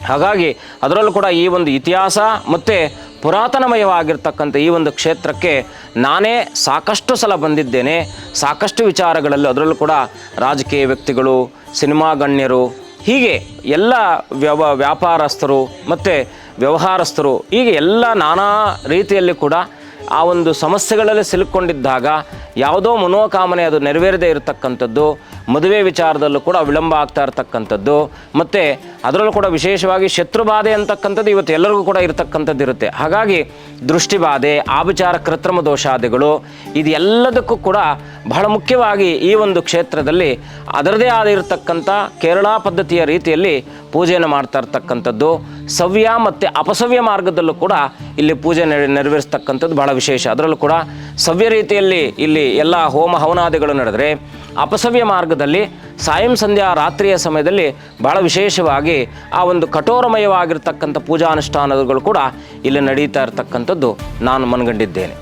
ಹಾಗಾಗಿ ಅದರಲ್ಲೂ ಕೂಡ ಈ ಒಂದು ಇತಿಹಾಸ ಮತ್ತು ಪುರಾತನಮಯವಾಗಿರ್ತಕ್ಕಂಥ ಈ ಒಂದು ಕ್ಷೇತ್ರಕ್ಕೆ ನಾನೇ ಸಾಕಷ್ಟು ಸಲ ಬಂದಿದ್ದೇನೆ. ಸಾಕಷ್ಟು ವಿಚಾರಗಳಲ್ಲಿ ಅದರಲ್ಲೂ ಕೂಡ ರಾಜಕೀಯ ವ್ಯಕ್ತಿಗಳು, ಸಿನಿಮಾ ಗಣ್ಯರು, ಹೀಗೆ ಎಲ್ಲ ವ್ಯಾಪಾರಸ್ಥರು ಮತ್ತು ವ್ಯವಹಾರಸ್ಥರು, ಹೀಗೆ ಎಲ್ಲ ನಾನಾ ರೀತಿಯಲ್ಲಿ ಕೂಡ ಆ ಒಂದು ಸಮಸ್ಯೆಗಳಲ್ಲಿ ಸಿಲುಕೊಂಡಿದ್ದಾಗ ಯಾವುದೋ ಮನೋಕಾಮನೆ ಅದು ನೆರವೇರದೇ ಇರತಕ್ಕಂಥದ್ದು, ಮದುವೆ ವಿಚಾರದಲ್ಲೂ ಕೂಡ ವಿಳಂಬ ಆಗ್ತಾ ಇರತಕ್ಕಂಥದ್ದು, ಮತ್ತು ಅದರಲ್ಲೂ ಕೂಡ ವಿಶೇಷವಾಗಿ ಶತ್ರುಬಾಧೆ ಅಂತಕ್ಕಂಥದ್ದು ಇವತ್ತು ಎಲ್ಲರಿಗೂ ಕೂಡ ಇರತಕ್ಕಂಥದ್ದು ಇರುತ್ತೆ. ಹಾಗಾಗಿ ದೃಷ್ಟಿಬಾಧೆ, ಆಭಿಚಾರ ಕೃತ್ರಿಮ ದೋಷಾದಿಗಳು, ಇದು ಎಲ್ಲದಕ್ಕೂ ಕೂಡ ಬಹಳ ಮುಖ್ಯವಾಗಿ ಈ ಒಂದು ಕ್ಷೇತ್ರದಲ್ಲಿ ಅದರದೇ ಆದ ಇರತಕ್ಕಂಥ ಕೇರಳ ಪದ್ಧತಿಯ ರೀತಿಯಲ್ಲಿ ಪೂಜೆಯನ್ನು ಮಾಡ್ತಾ ಇರ್ತಕ್ಕಂಥದ್ದು. ಸವ್ಯ ಮತ್ತು ಅಪಸವ್ಯ ಮಾರ್ಗದಲ್ಲೂ ಕೂಡ ಇಲ್ಲಿ ಪೂಜೆ ನೆರವೇರಿಸ್ತಕ್ಕಂಥದ್ದು ಬಹಳ ವಿಶೇಷ. ಅದರಲ್ಲೂ ಕೂಡ ಸವ್ಯ ರೀತಿಯಲ್ಲಿ ಇಲ್ಲಿ ಎಲ್ಲ ಹೋಮ ಹವನಾದಿಗಳು ನಡೆದರೆ, ಅಪಸವ್ಯ ಮಾರ್ಗದಲ್ಲಿ ಸಾಯಂ ಸಂಧ್ಯಾ ರಾತ್ರಿಯ ಸಮಯದಲ್ಲಿ ಬಹಳ ವಿಶೇಷವಾಗಿ ಆ ಒಂದು ಕಠೋರಮಯವಾಗಿರ್ತಕ್ಕಂಥ ಪೂಜಾನುಷ್ಠಾನಗಳು ಕೂಡ ಇಲ್ಲಿ ನಡೀತಾ ಇರತಕ್ಕಂಥದ್ದು ನಾನು ಮನಗಂಡಿದ್ದೇನೆ.